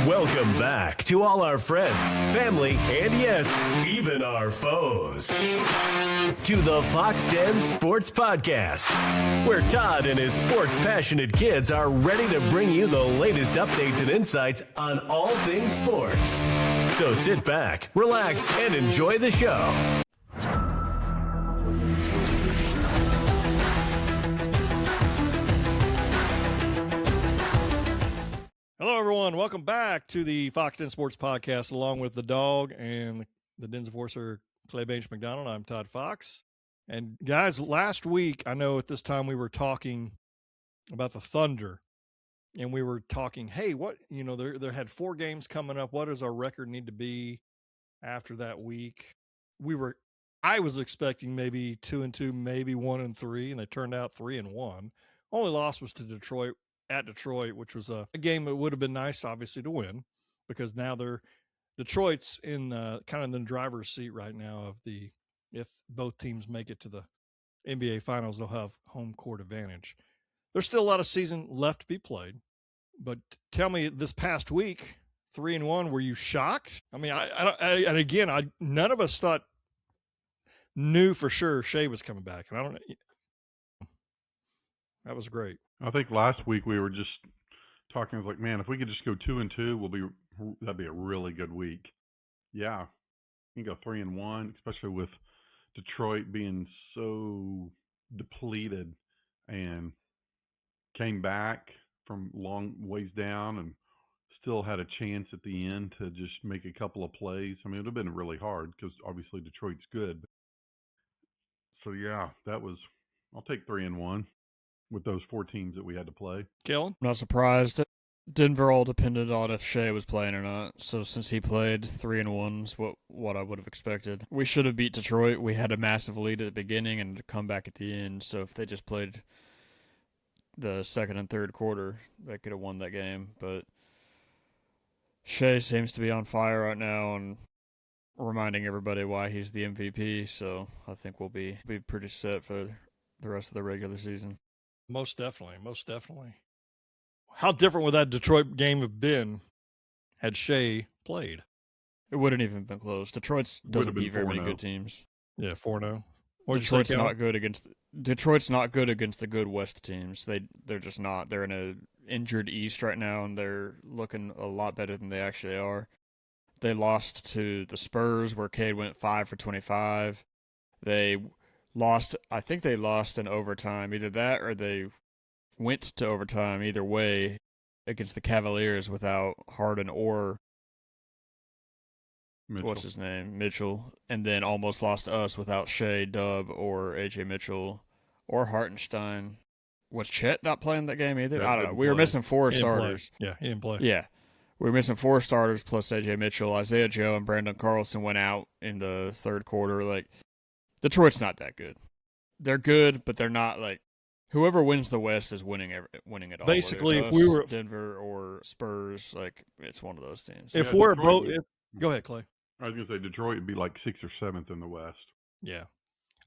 Welcome back to all our friends, family, and yes, even our foes. To the Foxx Den Sports Podcast, where Todd and his sports-passionate kids are ready to bring you the latest updates and insights on all things sports. So sit back, relax, and enjoy the show. Hello, everyone. Welcome back to the Foxx Den Sports Podcast, along with the dog and the Den's enforcer, Clay Baines McDonald. I'm Todd Foxx. And guys, last week, I know at this time we were talking about the Thunder, and we were talking, hey, what, there had 4 games coming up. What does our record need to be after that week? I was expecting maybe 2-2, maybe 1-3, and they turned out 3-1. Only loss was to Detroit. At Detroit, which was a game that would have been nice, obviously, to win, because now Detroit's in kind of the driver's seat right now if both teams make it to the NBA Finals, they'll have home court advantage. There's still a lot of season left to be played, but tell me, this past week, 3-1, were you shocked? I mean, none of us knew for sure Shai was coming back, and I don't know. That was great. I think last week we were just talking. I was like, man, if we could just go 2-2, that'd be a really good week. Yeah, you can go 3-1, especially with Detroit being so depleted and came back from long ways down and still had a chance at the end to just make a couple of plays. I mean, it would have been really hard because obviously Detroit's good. So yeah, I'll take 3-1. With those 4 teams that we had to play. Kellen? I'm not surprised. Denver all depended on if Shai was playing or not. So since he played, 3-1 is what I would have expected. We should have beat Detroit. We had a massive lead at the beginning and a comeback at the end. So if they just played the second and third quarter, they could have won that game. But Shai seems to be on fire right now and reminding everybody why he's the MVP. So I think we'll be pretty set for the rest of the regular season. Most definitely. How different would that Detroit game have been had Shai played? It wouldn't even been close. Detroit doesn't beat very many good teams. Yeah, 4-0. Detroit's not good against the good West teams. They're just not. They're in an injured East right now, and they're looking a lot better than they actually are. They lost to the Spurs, where Cade went 5 for 25. I think they lost in overtime. Either that or they went to overtime. Either way, against the Cavaliers without Harden or Mitchell. And then almost lost to us without Shai, Dub, or AJ Mitchell, or Hartenstein. Was Chet not playing that game either? I don't know. We were missing 4 starters. Yeah, he didn't play. Yeah. We were missing 4 starters plus AJ Mitchell. Isaiah Joe and Brandon Carlson went out in the third quarter. Detroit's not that good. They're good, but they're not whoever wins the West is winning it all. Basically, if we were Denver or Spurs, it's one of those teams. If we're both, go ahead, Clay. I was going to say Detroit would be like 6th or 7th in the West. Yeah,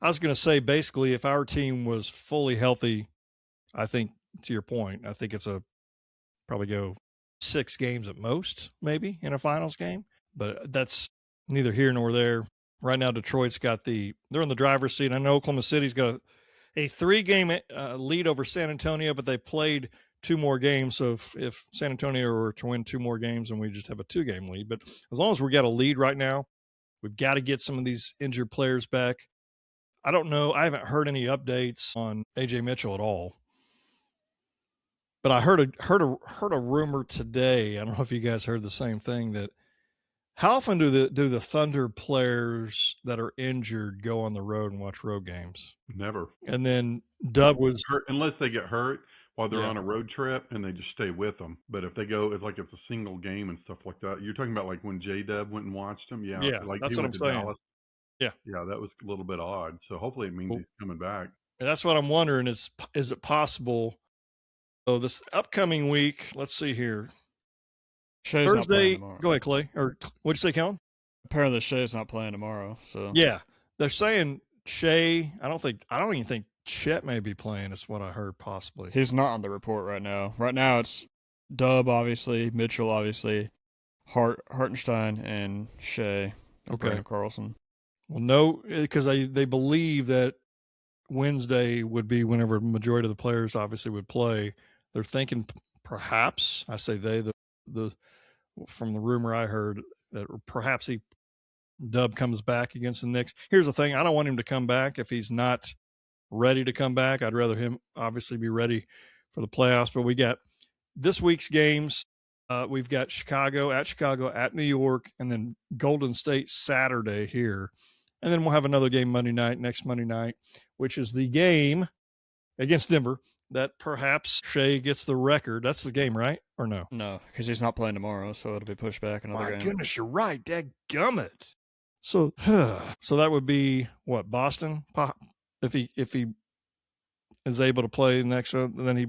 I was going to say basically if our team was fully healthy, I think to your point, I think it's probably go 6 games at most, maybe in a finals game. But that's neither here nor there. Right now, Detroit's they're in the driver's seat. I know Oklahoma City's got a 3-game lead over San Antonio, but they played 2 more games. So if San Antonio were to win 2 more games, then we just have a 2-game lead. But as long as we got a lead right now, we've got to get some of these injured players back. I don't know. I haven't heard any updates on AJ Mitchell at all. But I heard a rumor today. I don't know if you guys heard the same thing, that how often do the Thunder players that are injured go on the road and watch road games? Never. And then Dub was hurt, unless they get hurt while they're on a road trip and they just stay with them. But if they go, it's a single game and stuff like that. You're talking about when JDub went and watched them. Yeah, that's what I'm saying. Dallas. Yeah, that was a little bit odd. So hopefully it means he's coming back. And that's what I'm wondering is it possible? So this upcoming week, let's see here. Shai's Thursday, go ahead, Clay. Or what'd you say, Kellen? Apparently Shai's not playing tomorrow. So yeah, they're saying Shai. I don't even think Chet may be playing. Is what I heard possibly. He's not on the report right now. Right now it's Dub, obviously, Mitchell, obviously, Hartenstein and Shai. Okay. Brandon Carlson. Well, no, because they believe that Wednesday would be whenever the majority of the players obviously would play. They're thinking perhaps, I say they, the from the rumor I heard, that perhaps Dub comes back against the Knicks. Here's the thing. I don't want him to come back if he's not ready to come back. I'd rather him obviously be ready for the playoffs. But we got this week's games. We've got Chicago, at New York, and then Golden State Saturday here. And then we'll have another game next Monday night, which is the game against Denver that perhaps Shai gets the record. That's the game, right? Or no? No, because he's not playing tomorrow, so it'll be pushed back another game. My goodness, you're right. Dadgummit. So that would be what, Boston? If he is able to play next, then he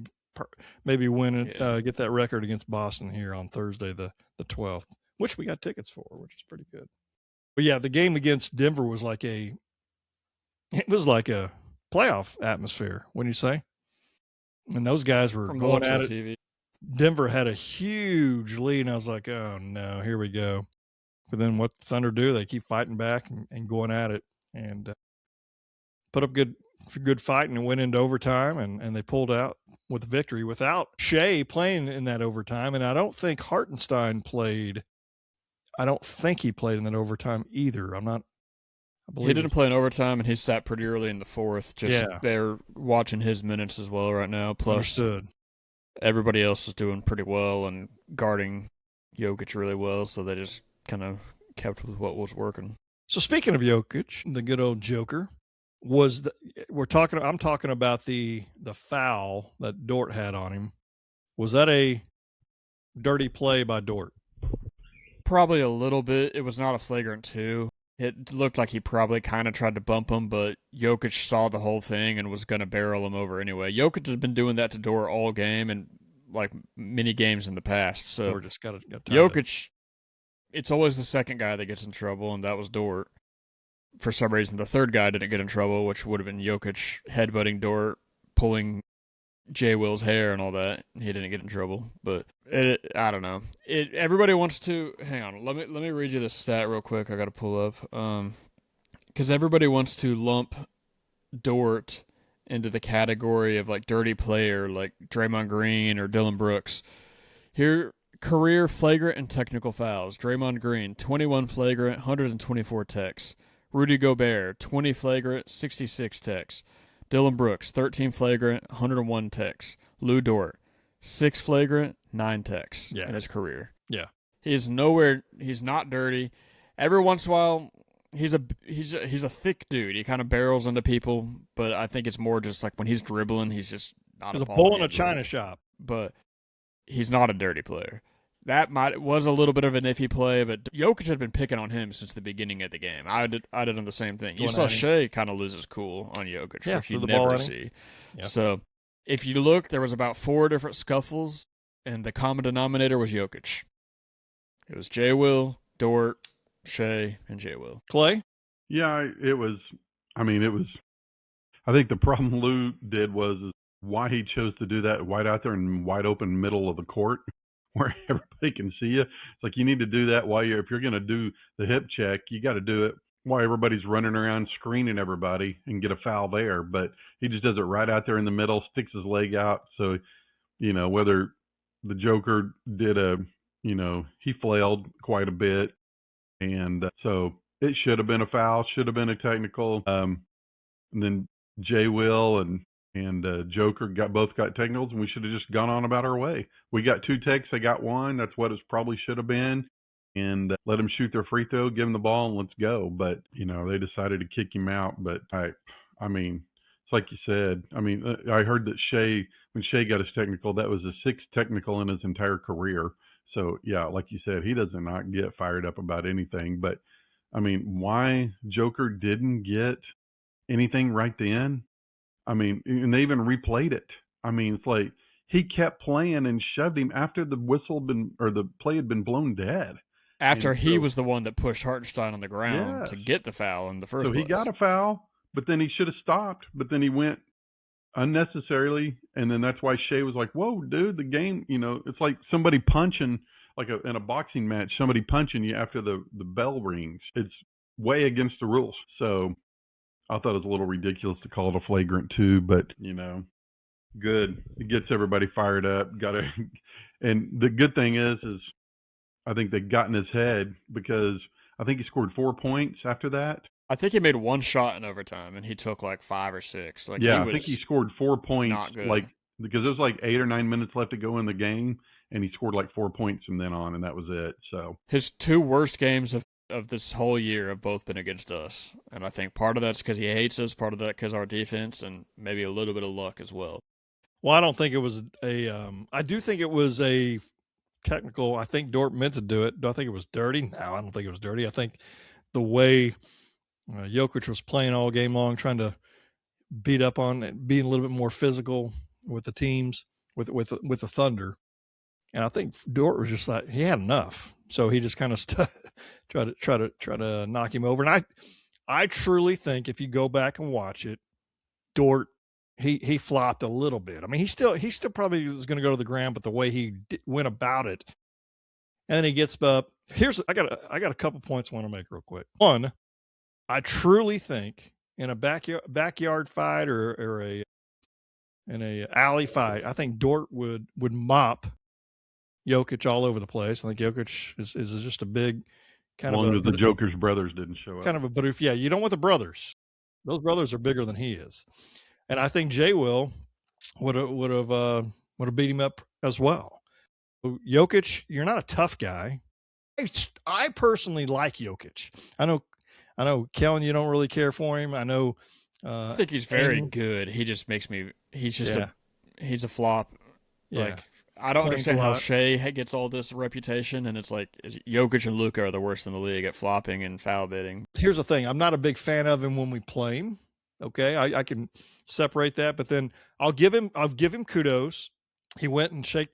maybe win it, get that record against Boston here on Thursday, the 12th, which we got tickets for, which is pretty good. But yeah, the game against Denver was like a playoff atmosphere, wouldn't you say? And those guys were going at it. TV. Denver had a huge lead, and I was like, oh no, here we go. But then what the Thunder do? They keep fighting back and going at it, and put up good fight and went into overtime, and they pulled out with victory without Shai playing in that overtime. And I don't think Hartenstein played. I don't think he played in that overtime either. He didn't play in overtime, and he sat pretty early in the fourth. They're watching his minutes as well right now. Plus, understood. Everybody else is doing pretty well and guarding Jokic really well, so they just kind of kept with what was working. So speaking of Jokic, the good old Joker, I'm talking about the foul that Dort had on him. Was that a dirty play by Dort? Probably a little bit. It was not a flagrant 2. It looked like he probably kind of tried to bump him, but Jokic saw the whole thing and was going to barrel him over anyway. Jokic has been doing that to Dort all game and like many games in the past. So Dort just got Jokic, it's always the second guy that gets in trouble, and that was Dort. For some reason, the third guy didn't get in trouble, which would have been Jokic headbutting Dort, pulling J. Will's hair and all that. He didn't get in trouble, but I don't know. Everybody wants to hang on. Let me read you this stat real quick. I got to pull up because everybody wants to lump Dort into the category of like dirty player, like Draymond Green or Dylan Brooks. Here, career flagrant and technical fouls. Draymond Green, 21 flagrant, 124 techs. Rudy Gobert, 20 flagrant, 66 techs. Dylan Brooks, 13 flagrant, 101 techs. Lou Dort, 6 flagrant, 9 techs in his career. Yeah. He's not dirty. Every once in a while, he's a thick dude. He kind of barrels into people, but I think it's more just like when he's dribbling, he's just not a bull in a china shop. But he's not a dirty player. That was a little bit of an iffy play, but Jokic had been picking on him since the beginning of the game. I did on the same thing. You saw Shai kind of loses cool on Jokic, which you never see. Yeah. So if you look, there was about 4 different scuffles, and the common denominator was Jokic. It was J. Will, Dort, Shai, and J. Will. Clay? Yeah, it was. I think the problem Lou did was why he chose to do that right out there in wide open middle of the court, where everybody can see you. It's like you need to do that if you're going to do the hip check, you got to do it while everybody's running around screening everybody and get a foul there. But he just does it right out there in the middle, sticks his leg out. So, whether the Joker did he flailed quite a bit. And so it should have been a foul, should have been a technical. And then J. Will and Joker both got technicals, and we should have just gone on about our way. We got 2 techs, they got 1. That's what it probably should have been. And let them shoot their free throw, give them the ball, and let's go. But, they decided to kick him out. But, it's like you said. I heard that when Shai got his technical, that was the 6th technical in his entire career. So, yeah, like you said, he does not get fired up about anything. But, why Joker didn't get anything right then? And they even replayed it. It's like he kept playing and shoved him after the the play had been blown dead. After he was the one that pushed Hartenstein on the ground to get the foul in the first place. So he got a foul, but then he should have stopped. But then he went unnecessarily, and then that's why Shai was like, "Whoa, dude, the game!" It's like somebody punching in a boxing match, somebody punching you after the bell rings. It's way against the rules. So I thought it was a little ridiculous to call it a flagrant 2, but good. It gets everybody fired up. And the good thing is I think they got in his head because I think he scored 4 points after that. I think he made one shot in overtime, and he took like 5 or 6. I think he scored 4 points. Not good. Because there was like 8 or 9 minutes left to go in the game, and he scored like 4 points from then on, and that was it. So his 2 worst games of this whole year have both been against us, and I think part of that's because he hates us, part of that because our defense, and maybe a little bit of luck as well. Well, I don't think it was I do think it was a technical. I think Dort meant to do it. Do I think it was dirty? No, I don't think it was dirty. I think the way Jokic was playing all game long, trying to beat up on it, being a little bit more physical with the teams, with the Thunder, and I think Dort was just like he had enough, so he just kind of try to knock him over. And I truly think if you go back and watch it, Dort he flopped a little bit. I mean, he still probably is going to go to the ground, but the way he went about it, and then he gets up. I got a couple points I want to make real quick. One, I truly think in a backyard fight or in a alley fight, I think Dort would mop Jokic all over the place. I think Jokic is just a big kind of. As long as the Joker's brothers didn't show up. Kind of a, but if you don't want the brothers. Those brothers are bigger than he is, and I think J. Will would have beat him up as well. Jokic, you're not a tough guy. I personally like Jokic. I know, Kellen, you don't really care for him. I know. I think he's very good. He just makes me. He's just he's a flop. Yeah. Like I don't understand how Shai gets all this reputation, and it's like Jokic and Luka are the worst in the league at flopping and foul bidding. Here's the thing: I'm not a big fan of him when we play him. Okay, I can separate that, but then I'll give him kudos. He went and shook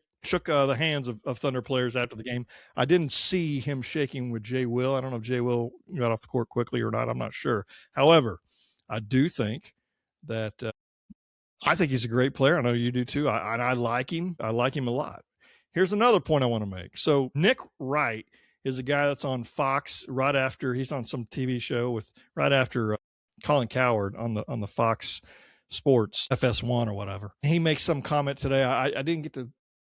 the hands of Thunder players after the game. I didn't see him shaking with J. Will. I don't know if J. Will got off the court quickly or not. I'm not sure. However, I do think that I think he's a great player. I know you do too. I like him. I like him a lot. Here's another point I want to make. So Nick Wright is a guy that's on Fox right after he's on some TV show right after Colin Cowherd on the Fox Sports FS1 or whatever. He makes some comment today. I didn't get to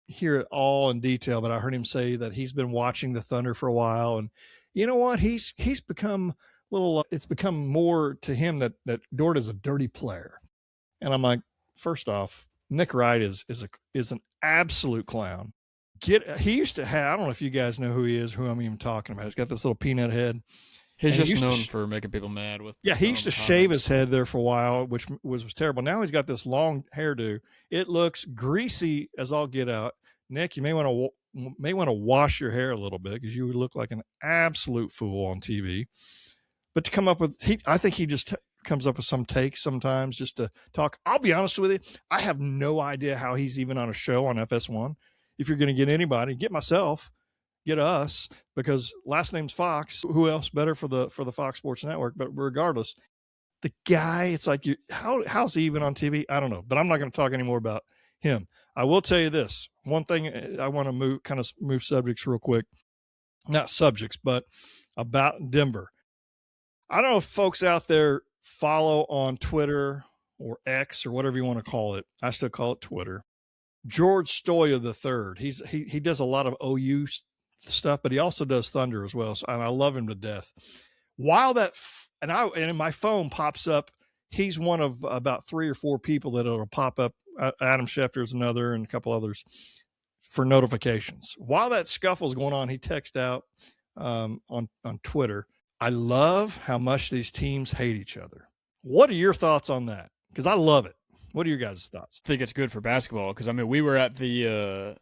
hear it all in detail, but I heard him say that he's been watching the Thunder for a while, and you know what? He's become a little. It's become more to him that Dort is a dirty player, and I'm like, first off, Nick Wright is an absolute clown. He used to have. I don't know if you guys know who he is. Who I'm even talking about. He's got this little peanut head. He's just known for making people mad with. Yeah, he used to shave his head there for a while, which was terrible. Now he's got this long hairdo. It looks greasy as all get out. Nick, you may want to wash your hair a little bit because you would look like an absolute fool on TV. But to come up with, I think he just comes up with some takes sometimes just to talk. I'll be honest with you, I have no idea how he's even on a show on FS1. If you're going to get anybody, get myself. Get us, because last name's Fox. Who else better for the Fox Sports Network? But regardless, the guy, it's like, how's he even on TV? I don't know, but I'm not going to talk anymore about him. I will tell you this one thing. I want to move subjects real quick, not subjects, but about Denver. I don't know if folks out there follow on Twitter or X or whatever you want to call it. I still call it Twitter. George Stoya III. He does a lot of OU stuff, but he also does Thunder as well. So, and I love him to death. While that, and my phone pops up, he's one of about 3 or 4 people that it'll pop up. Adam Schefter's another, and a couple others for notifications. While that scuffle's going on, he texted out on Twitter, "I love how much these teams hate each other." What are your thoughts on that? Because I love it. What are your guys' thoughts? I think it's good for basketball because, I mean, we were at the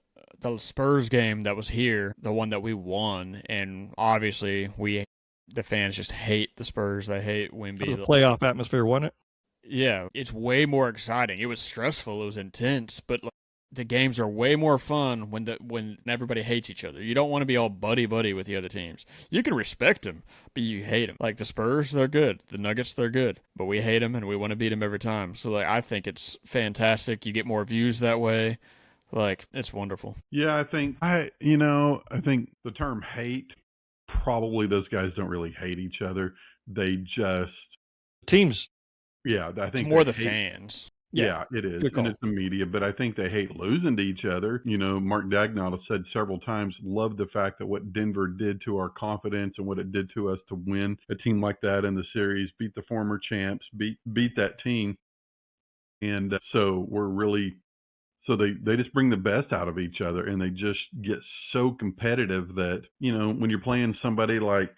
Spurs game that was here, the one that we won, and obviously the fans just hate the Spurs. They hate Wemby. It was a playoff atmosphere, wasn't it? Yeah, it's way more exciting. It was stressful. It was intense, but the games are way more fun when everybody hates each other. You don't want to be all buddy-buddy with the other teams. You can respect them, but you hate them. Like the Spurs, they're good. The Nuggets, they're good. But we hate them, and we want to beat them every time. So I think it's fantastic. You get more views that way. Like, it's wonderful. Yeah, I think the term hate, probably those guys don't really hate each other. They just Teams. Yeah, I It's think more they the hate. fans. Yeah, it is, Good call. and it's the media, but I think they hate losing to each other. Mark Dagnall has said several times, love the fact that what Denver did to our confidence and what it did to us to win a team like that in the series, beat the former champs, beat that team, and so they just bring the best out of each other, and they just get so competitive that when you're playing somebody like,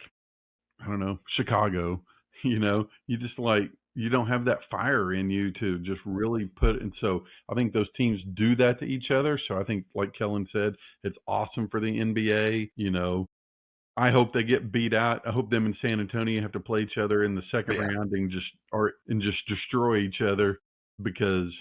I don't know, Chicago, you just you don't have that fire in you to just really put. And so I think those teams do that to each other. So I think, like Kellen said, it's awesome for the NBA. I hope they get beat out. I hope them and San Antonio have to play each other in the second round and just destroy each other, because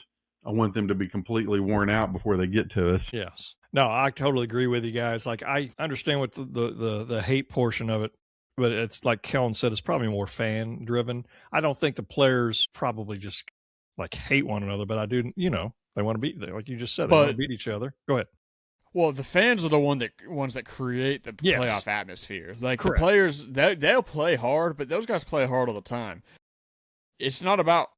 I want them to be completely worn out before they get to us. Yes. No, I totally agree with you guys. Like, I understand what the hate portion of it, but it's like Kellen said, it's probably more fan driven. I don't think the players probably just like hate one another, but I do, they want to beat, like you just said, they want to beat each other. Go ahead. Well, the fans are the ones that create the playoff atmosphere. Like, correct. The players, they'll play hard, but those guys play hard all the time. It's not about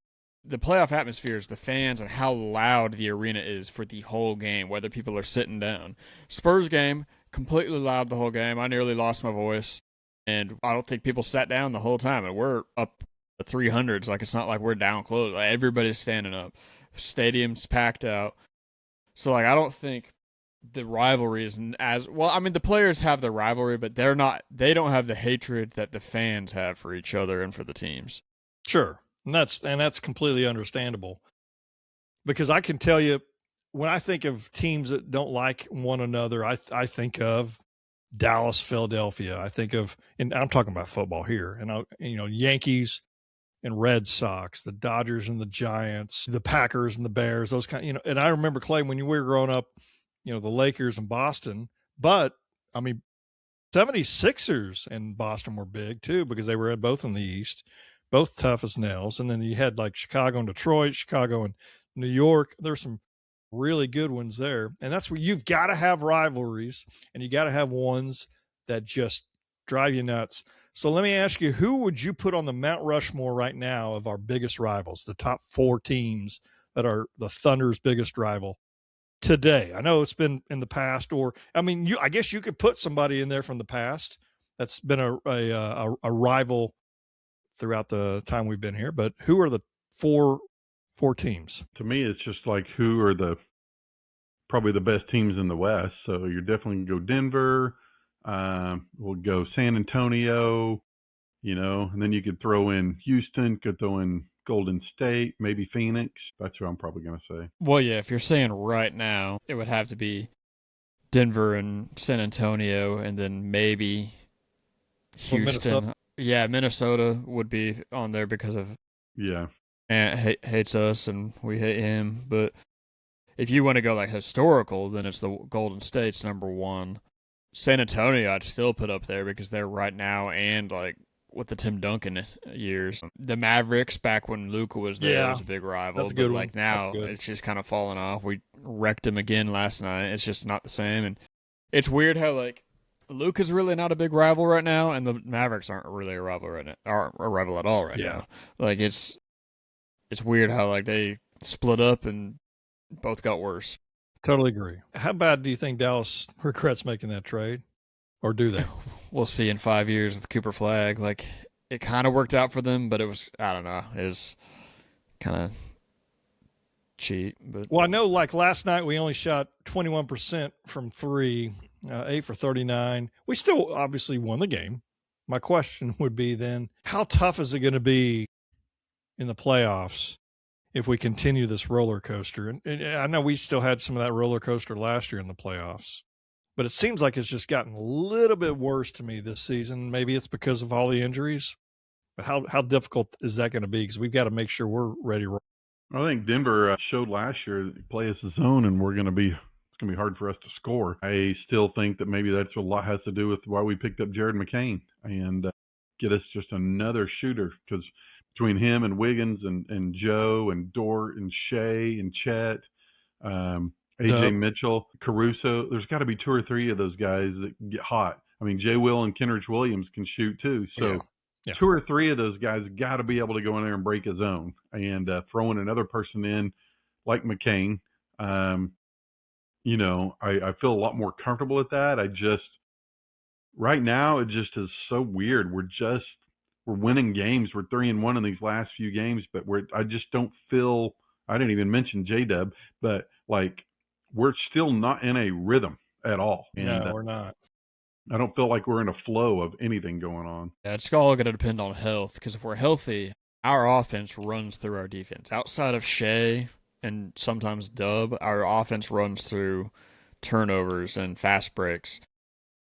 the playoff atmosphere, is the fans and how loud the arena is for the whole game, whether people are sitting down. Spurs game, completely loud the whole game. I nearly lost my voice, and I don't think people sat down the whole time. And we're up the 300s. Like, it's not like we're down close. Like, everybody's standing up. Stadium's packed out. So, like, I don't think the rivalry is as well. I mean, the players have the rivalry, but they don't have the hatred that the fans have for each other and for the teams. Sure. And that's completely understandable, because I can tell you, when I think of teams that don't like one another, I think of Dallas, Philadelphia. I think of, and I'm talking about football here, and Yankees and Red Sox, the Dodgers and the Giants, the Packers and the Bears, those kind, and I remember, Clay, when we were growing up, the Lakers and Boston, but I mean, 76ers and Boston were big too, because they were both in the East, both tough as nails. And then you had like Chicago and Detroit, Chicago and New York. There's some really good ones there. And that's where you've got to have rivalries, and you got to have ones that just drive you nuts. So let me ask you, who would you put on the Mount Rushmore right now of our biggest rivals, the top 4 teams that are the Thunder's biggest rival today? I know it's been in the past, or, I mean, I guess you could put somebody in there from the past that's been a rival throughout the time we've been here, but who are the four teams? To me, it's just like, who are probably the best teams in the West. So you're definitely going to go Denver. We'll go San Antonio, and then you could throw in Houston, could throw in Golden State, maybe Phoenix. That's what I'm probably going to say. Well, yeah, if you're saying right now, it would have to be Denver and San Antonio, and then maybe Houston. Yeah, Minnesota would be on there because of Ant hates us and we hate him. But if you want to go like historical, then it's the Golden State's number 1. San Antonio I'd still put up there because they're right now, and like with the Tim Duncan years. The Mavericks back when Luka was there was a big rival. That's a good but like one. now it's just kind of fallen off. We wrecked him again last night. It's just not the same. And it's weird how like Luka's really not a big rival right now, and the Mavericks aren't really a rival right now, aren't a rival at all right now. Like it's weird how like they split up and both got worse. Totally agree. How bad do you think Dallas regrets making that trade, or do they? We'll see in 5 years with Cooper Flag. Like, it kind of worked out for them, but it was, I don't know, it was kind of cheap. But well, I know like last night we only shot 21% from 3, 8 for 39. We still obviously won the game. My question would be then, how tough is it going to be in the playoffs if we continue this roller coaster? And I know we still had some of that roller coaster last year in the playoffs, but it seems like it's just gotten a little bit worse to me this season. Maybe it's because of all the injuries, but how difficult is that going to be? Because we've got to make sure we're ready. I think Denver showed last year that play us a zone, and it's going to be hard for us to score. I still think that maybe that's a lot has to do with why we picked up Jared McCain and get us just another shooter, because between him and Wiggins and Joe and Dort and Shai and Chet, AJ Mitchell, Caruso. There's got to be 2 or 3 of those guys that get hot. I mean, Jay Will and Kenrich Williams can shoot too. So 2 or 3 of those guys got to be able to go in there and break a zone. And throwing another person in like McCain, you know, I feel a lot more comfortable with that. Right now, it just is so weird. We're winning games. We're 3-1 in these last few games, but I just don't feel. I didn't even mention JDub, but like we're still not in a rhythm at all. And, no, we're not. I don't feel like we're in a flow of anything going on. Yeah, it's all going to depend on health, because if we're healthy, our offense runs through our defense. Outside of Shai and sometimes Dub, our offense runs through turnovers and fast breaks.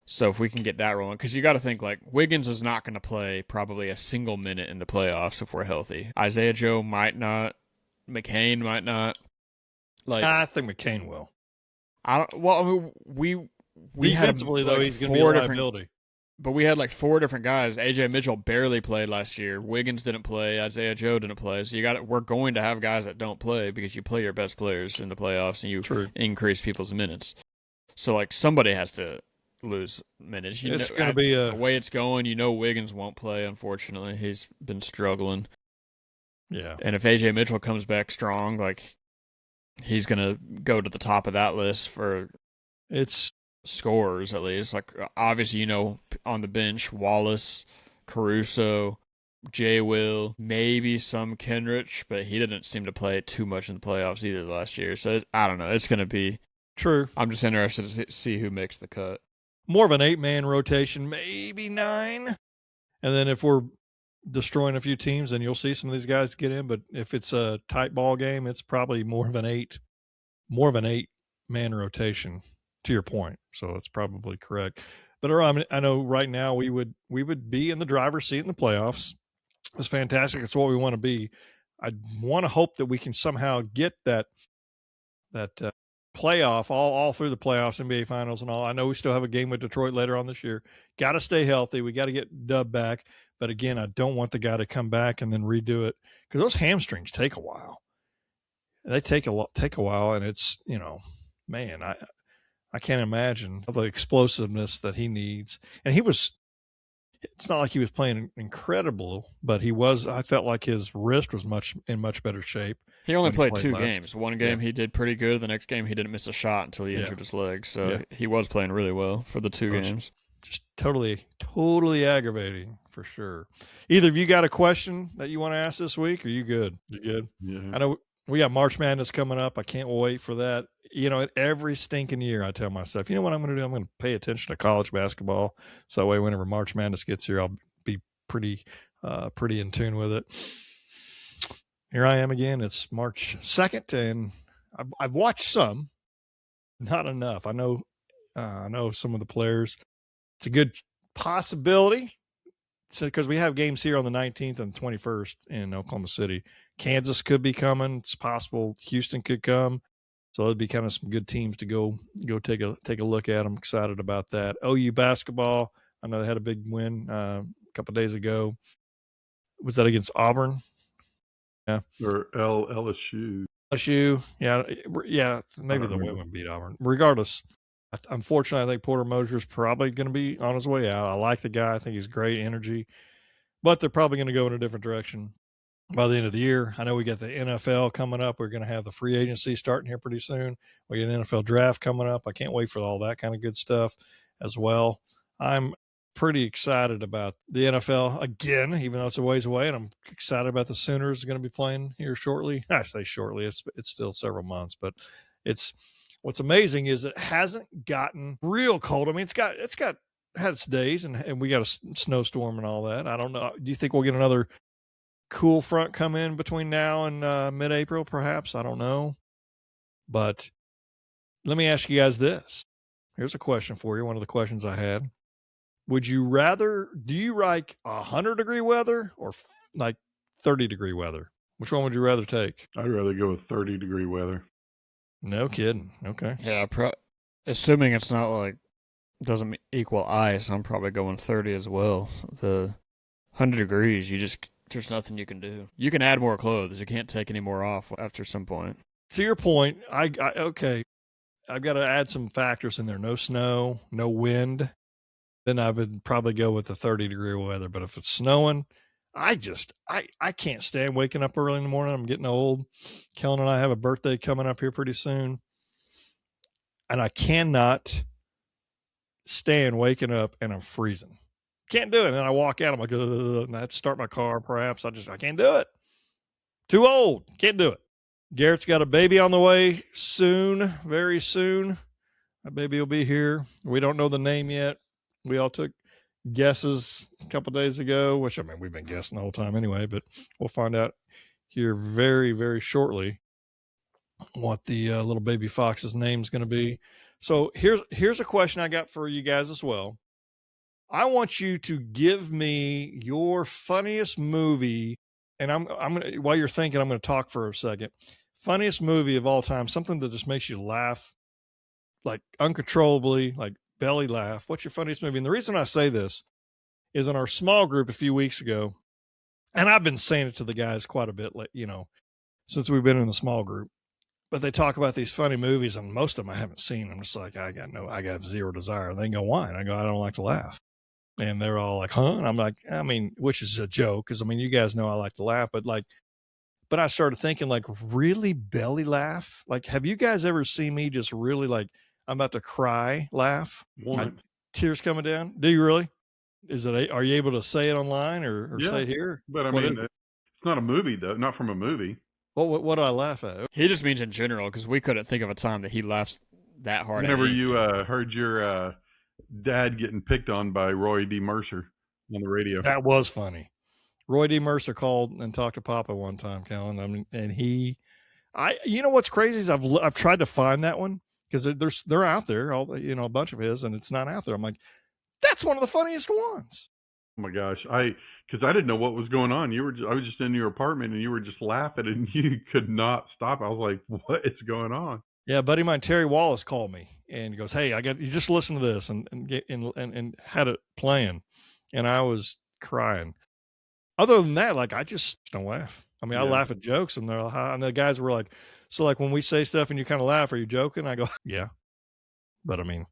So if we can get that rolling, because you got to think, like, Wiggins is not going to play probably a single minute in the playoffs if we're healthy. Isaiah Joe might not. McCain might not. Like, I think McCain will. I mean, we defensively, had, though, he's going to be a liability. But we had like 4 different guys. AJ Mitchell barely played last year. Wiggins didn't play. Isaiah Joe didn't play. So we're going to have guys that don't play because you play your best players in the playoffs and you increase people's minutes. So like somebody has to lose minutes. It's going to be the way it's going. You know, Wiggins won't play. Unfortunately, he's been struggling. Yeah. And if AJ Mitchell comes back strong, like he's going to go to the top of that list for scorers at least. Like obviously, you know, on the bench, Wallace, Caruso, Jay Will, maybe some Kenrich, but he didn't seem to play too much in the playoffs either last year. So I don't know. It's going to be true. I'm just interested to see who makes the cut. More of an 8-man rotation, maybe 9. And then if we're destroying a few teams, then you'll see some of these guys get in. But if it's a tight ball game, it's probably more of an 8-man rotation, to your point. So it's probably correct. But I know right now we would be in the driver's seat in the playoffs. It's fantastic. It's what we want to be. I want to hope that we can somehow get that playoff all through the playoffs, NBA Finals and all. I know we still have a game with Detroit later on this year. Got to stay healthy. We got to get Dub back. But again, I don't want the guy to come back and then redo it, because those hamstrings take a while. They take a while, and it's, you know, man, I can't imagine the explosiveness that he needs. And it's not like he was playing incredible, but I felt like his wrist was in much better shape. He only played 2 games. One game he did pretty good. The next game he didn't miss a shot until he injured his leg. So he was playing really well for the 2 games. Just totally aggravating for sure. Either of you got a question that you want to ask this week? Or you good? You good? Yeah. I know we got March Madness coming up. I can't wait for that. You know, every stinking year I tell myself, you know what I'm going to do? I'm going to pay attention to college basketball. So that way, whenever March Madness gets here, I'll be pretty in tune with it. Here I am again. It's March 2nd, and I've watched some, not enough. I know some of the players. It's a good possibility. So, because we have games here on the 19th and 21st in Oklahoma City. Kansas could be coming. It's possible Houston could come. So that'd be kind of some good teams to go take a look at. I'm excited about that. OU basketball, I know they had a big win a couple of days ago. Was that against Auburn? Yeah. Or LSU. LSU, yeah. Maybe the women beat Auburn. Regardless, unfortunately, I think Porter Mosier's probably going to be on his way out. I like the guy. I think he's great energy. But they're probably going to go in a different direction by the end of the year. I know we got the NFL coming up. We're going to have the free agency starting here pretty soon. We get an NFL draft coming up. I can't wait for all that kind of good stuff as well. I'm pretty excited about the NFL again, even though it's a ways away, and I'm excited about the Sooners going to be playing here shortly. I say shortly. It's still several months, but what's amazing is it hasn't gotten real cold. I mean, it's had its days, and we got a snowstorm and all that. I don't know. Do you think we'll get another cool front come in between now and mid-April, perhaps? I don't know. But let me ask you guys this. Here's a question for you, one of the questions I had. Do you like 100-degree weather or like 30-degree weather? Which one would you rather take? I'd rather go with 30-degree weather. No kidding. Okay. Yeah, assuming it's not like doesn't equal ice, I'm probably going 30 as well. The 100 degrees, there's nothing you can do. You can add more clothes. You can't take any more off after some point. To your point, okay. I've got to add some factors in there. No snow, no wind. Then I would probably go with the 30-degree weather. But if it's snowing, I can't stand waking up early in the morning. I'm getting old. Kellen and I have a birthday coming up here pretty soon. And I cannot stand waking up and I'm freezing. Can't do it. And then I walk out, I'm like, and I have to start my car perhaps. I can't do it. Too old. Can't do it. Garrett's got a baby on the way soon, very soon. That baby will be here. We don't know the name yet. We all took guesses a couple days ago, which, I mean, we've been guessing the whole time anyway, but we'll find out here very, very shortly what the little baby fox's name is going to be. So here's a question I got for you guys as well. I want you to give me your funniest movie, and I'm gonna, while you're thinking, I'm going to talk for a second. Funniest movie of all time, something that just makes you laugh, like uncontrollably, like belly laugh. What's your funniest movie? And the reason I say this is in our small group a few weeks ago, and I've been saying it to the guys quite a bit, like, you know, since we've been in the small group. But they talk about these funny movies, and most of them I haven't seen. I'm just like, I got zero desire. And they go, why? And I go, I don't like to laugh. And they're all like, huh? And I'm like, I mean, which is a joke, because I mean, you guys know I like to laugh, but I started thinking, like, really belly laugh. Like, have you guys ever seen me just really like I'm about to cry laugh? Like, tears coming down? Do you really? Are you able to say it online or say it here? But I mean, it's not a movie though, not from a movie. What do I laugh at? He just means in general, because we couldn't think of a time that he laughs that hard. Whenever you heard your dad getting picked on by Roy D. Mercer on the radio. That was funny. Roy D. Mercer called and talked to Papa one time, Kellen. I mean, and you know what's crazy is I've tried to find that one, because they're out there, a bunch of his, and it's not out there. I'm like, that's one of the funniest ones. Oh my gosh, because I didn't know what was going on. I was just in your apartment and you were just laughing and you could not stop. I was like, what is going on? Yeah, buddy of mine, Terry Wallace, called me and he goes, hey, you just listen to this, and had it playing, and I was crying. Other than that, like, I just don't laugh. I mean, I laugh at jokes, and the guys were like, so like when we say stuff and you kind of laugh, are you joking? I go, yeah, but I mean,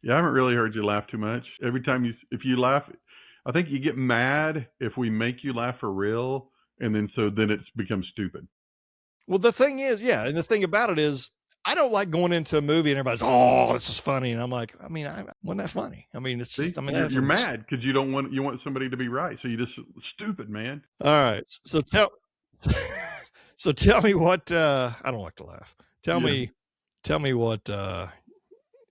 yeah, I haven't really heard you laugh too much. Every time if you laugh, I think you get mad if we make you laugh for real, and then it becomes stupid. Well, the thing is, and the thing about it is, I don't like going into a movie and everybody's, oh, this is funny, and I'm like, I mean, wasn't that funny? I mean, it's just, you're mad because you want somebody to be right, so you just stupid, man. All right, so tell me what I don't like to laugh. Tell me what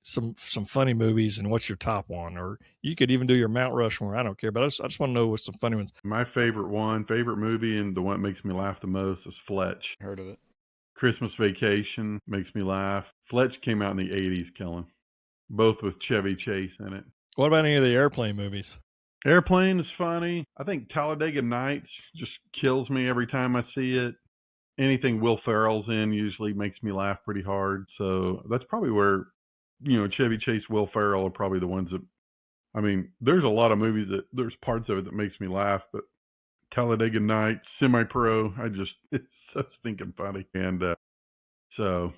some funny movies, and what's your top one, or you could even do your Mount Rushmore. I don't care, but I just want to know what's some funny ones. My favorite movie, and the one that makes me laugh the most, is Fletch. Heard of it? Christmas Vacation makes me laugh. Fletch came out in the 80s, Kellen. Both with Chevy Chase in it. What about any of the Airplane movies? Airplane is funny. I think Talladega Nights just kills me every time I see it. Anything Will Ferrell's in usually makes me laugh pretty hard. So that's probably where, Chevy Chase, Will Ferrell are probably the ones that, I mean, there's a lot of movies that there's parts of it that makes me laugh, but Talladega Nights, Semi-Pro, it's so stinking funny. And so,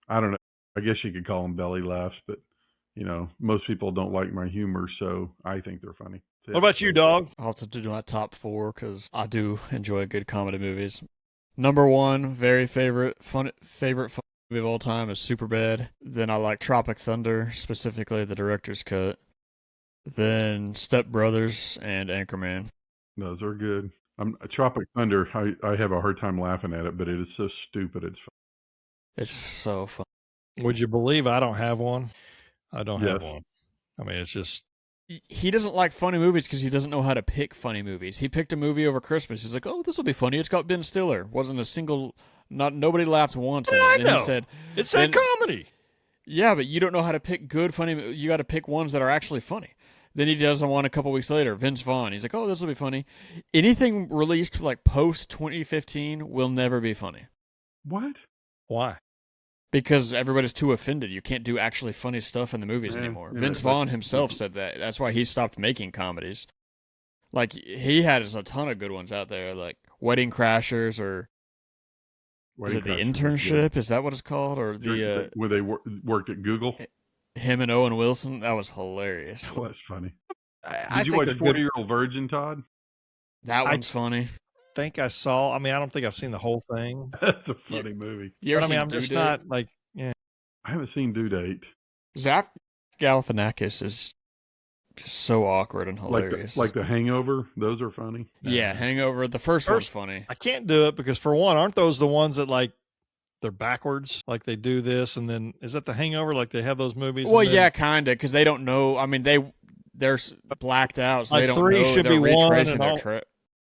I don't know. I guess you could call them belly laughs, but, most people don't like my humor, so I think they're funny. What about you, dog? I'll have to do my top 4, because I do enjoy good comedy movies. Number 1, very favorite fun movie of all time is Superbad. Then I like Tropic Thunder, specifically the director's cut. Then Step Brothers and Anchorman. Those are good. Tropic Thunder, I have a hard time laughing at it, but it is so stupid. It's fun. It's so fun. Would you believe I don't have one? I don't have one. I mean, it's just... He doesn't like funny movies because he doesn't know how to pick funny movies. He picked a movie over Christmas. He's like, oh, this will be funny. It's got Ben Stiller. Wasn't a single... Nobody laughed once. I know. He said, it's a comedy. Yeah, but you don't know how to pick good funny... You got to pick ones that are actually funny. Then he does one a couple weeks later, Vince Vaughn. He's like, oh, this will be funny. Anything released like post-2015 will never be funny. What? Why? Because everybody's too offended. You can't do actually funny stuff in the movies anymore. Vince Vaughn himself said that. That's why he stopped making comedies. Like, he had a ton of good ones out there, like Wedding Crashers or Is it the internship? Is that what it's called? Or the where they worked at Google? Him and Owen Wilson? That was hilarious. Oh, that's funny. I Did you watch 40-Year-Old Virgin, Todd? That one's funny. I don't think I've seen the whole thing. That's a funny movie. You ever seen I'm just not like, yeah. I haven't seen Due Date. Zach Galifianakis is just so awkward and hilarious. Like the Hangover, those are funny. Yeah, Hangover. The first one's funny. I can't do it because, for one, aren't those the ones that like they're backwards? Like they do this, and then is that the Hangover? Like they have those movies. Well, yeah, kind of, because they don't know. I mean, they're blacked out, so like they don't 3 know. should they're be one, retracing and their all, trip.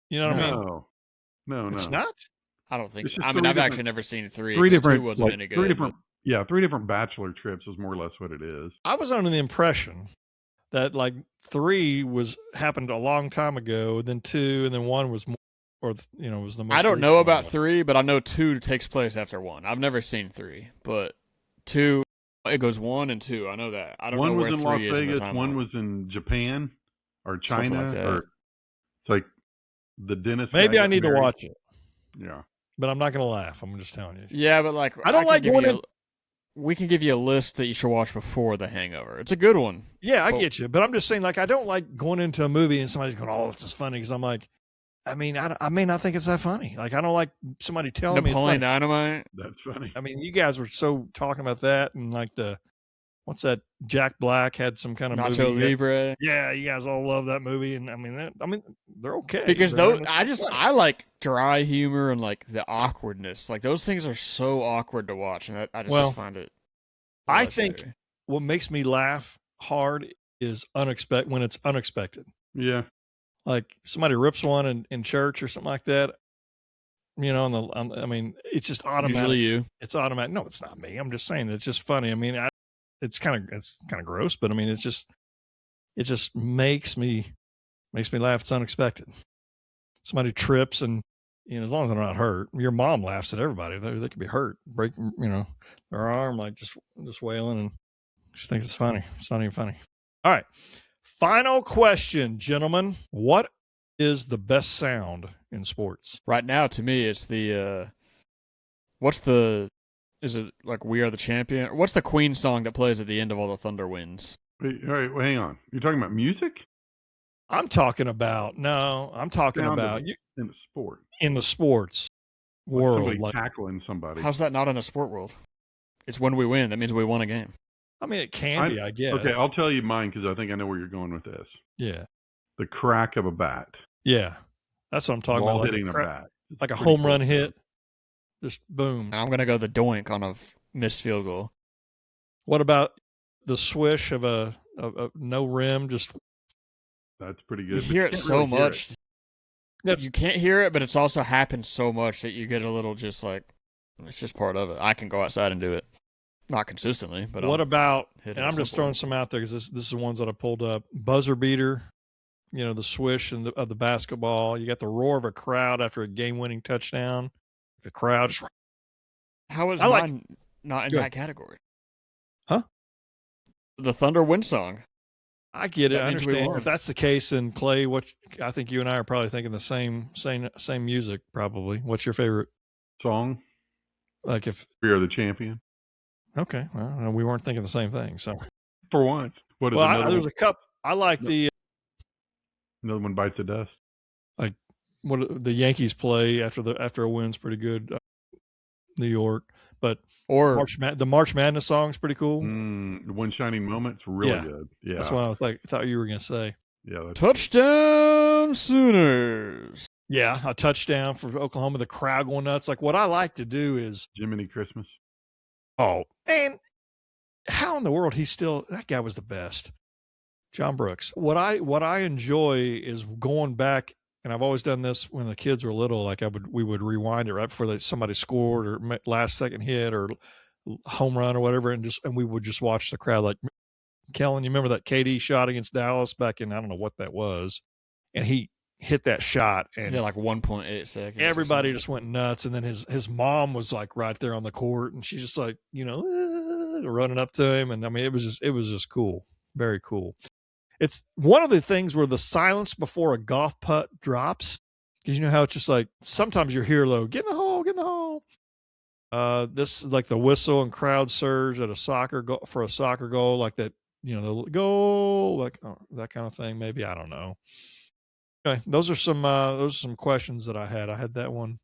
you know what I mean? No, It's not. I don't think It's so. just I mean, three I've different- actually never seen 3. Three 'cause different, 2 wasn't like, any good. three different bachelor trips is more or less what it is. I was under the impression that like 3 happened a long time ago, then 2, and then 1 was more, or was the most. I don't know recent about one. 3, but I know 2 takes place after 1. I've never seen 3, but 2, it goes 1 and 2. I know that. I don't One know was where in 3 Las is in the Vegas, timeline. one was in Japan or Something China, like that. or it's like the dentist. Maybe guy I got need to married. watch it, Yeah. but I'm not going to laugh. I'm just telling you. Yeah, but like I don't like can give going you in. we can give you a list that you should watch before The Hangover. It's a good one. Yeah, I Well- get you, but I'm just saying, like, I don't like going into a movie and somebody's going, "Oh, this is funny," because I'm like, I may not think it's that funny. Like, I don't like somebody telling me. Napoleon It's funny. Dynamite. That's funny. I mean, you guys were so talking about that, and like what's that? Jack Black had some kind of Nacho movie. Libre. Yeah, you guys all love that movie, and I mean, they're okay Because They're those, honest. I like dry humor and like the awkwardness. Like those things are so awkward to watch, and I just find it. I think legendary. what makes me laugh hard is when it's unexpected. Yeah. Like somebody rips one in church or something like that. I mean, it's just automatic. Usually you. It's automatic. No, it's not me. I'm just saying it's just funny. I mean, it's kind of gross, but I mean, it just makes me laugh. It's unexpected. Somebody trips, and as long as they're not hurt. Your mom laughs at everybody. They could be hurt, break, their arm, like just wailing, and she thinks it's funny. It's not even funny. All right. Final question, gentlemen. What is the best sound in sports? Right now, to me, it's the. Is it like "We Are the Champion"? What's the Queen song that plays at the end of all the Thunder wins? Wait, all right, well, hang on. You're talking about music? I'm talking about in the sport. In the sports world. Somebody Like, tackling somebody. How's that not in a sport world? It's when we win. That means we won a game. I mean, it can be, I guess. Okay, I'll tell you mine because I think I know where you're going with this. Yeah. The crack of a bat. Yeah. That's what I'm talking Ball about. Like hitting a bat. It's like a pretty home run cool. hit. Just boom. I'm gonna go the doink on a missed field goal. What about the swish of a no rim? Just That's pretty You good. but hear it can't so really hear much. That's- You can't hear it, but it's also happened so much that you get a little just like it's just part of it. I can go outside and do it, not consistently, but what I'll about? hit it And at I'm just some throwing point. some out there because this is ones that I pulled up. Buzzer beater. The swish of the basketball. You got the roar of a crowd after a game-winning touchdown. The crowd just. How is I like- mine not in Good. that category? Huh? The Thunder win song. I get it. That I means we understand. won. If that's the case, then Clay, I think you and I are probably thinking the same music. Probably. What's your favorite? Song. Like if We Are the Champion. okay, well, we weren't thinking the same thing. So For once. What is well, another there's one? a cup. I like Another one bites the dust. what the Yankees play after a win's pretty good. New York, but Or the March Madness song's pretty cool. The One Shining Moment's really Yeah. good. Yeah. That's what I thought you were gonna say. Yeah. That's touchdown Sooners. Yeah, a touchdown for Oklahoma. The crowd going nuts. Like what I like to do is, Jiminy Christmas. oh man, how in the world that guy was the best. John Brooks. What I enjoy is going back, and I've always done this when the kids were little. Like we would rewind it right before somebody scored or last second hit or home run or whatever, and we would just watch the crowd. Like Kellen, you remember that KD shot against Dallas back in I don't know what that was, and he hit that shot and Yeah, like 1.8 seconds. everybody just went nuts. And then his mom was like right there on the court, and she's just like running up to him, and I mean it was just cool, very cool. It's one of the things where the silence before a golf putt drops, because you know how it's just like sometimes you hear low, get in the hole, This is like the whistle and crowd surge at a soccer goal, like that, the goal, like that kind of thing. Maybe, I don't know. Okay, those are some questions that I had. I had that one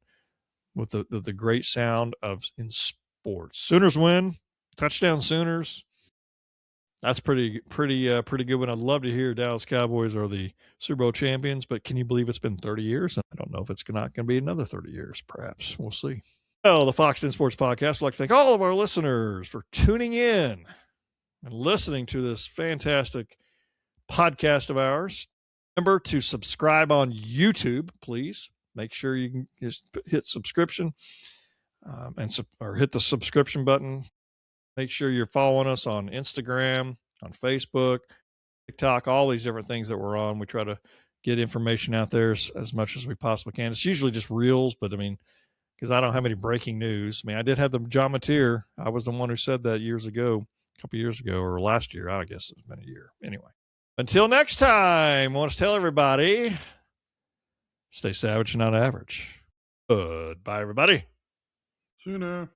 with the great sound in sports. Sooners win, touchdown Sooners. That's pretty good one. I'd love to hear Dallas Cowboys are the Super Bowl champions, but can you believe it's been 30 years? I don't know if it's not going to be another 30 years. Perhaps we'll see. Well, the Foxx Den Sports Podcast would like to thank all of our listeners for tuning in and listening to this fantastic podcast of ours. Remember to subscribe on YouTube, please. Make sure you can just hit subscription or hit the subscription button. Make sure you're following us on Instagram, on Facebook, TikTok, all these different things that we're on. We try to get information out there as much as we possibly can. It's usually just reels, but because I don't have any breaking news. I did have the John Mateer. I was the one who said that a couple years ago, or last year. I guess it's been a year. Anyway, until next time, I want to tell everybody, stay savage and not average. Goodbye, everybody. Sooner.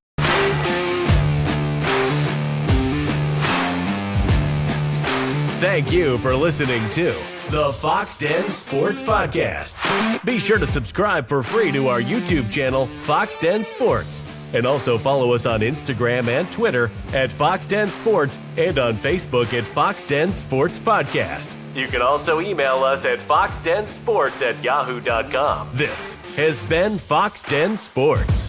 Thank you for listening to the Foxx Den Sports Podcast. Be sure to subscribe for free to our YouTube channel, Foxx Den Sports. And also follow us on Instagram and Twitter at Foxx Den Sports and on Facebook at Foxx Den Sports Podcast. You can also email us at foxdensports@yahoo.com. This has been Foxx Den Sports.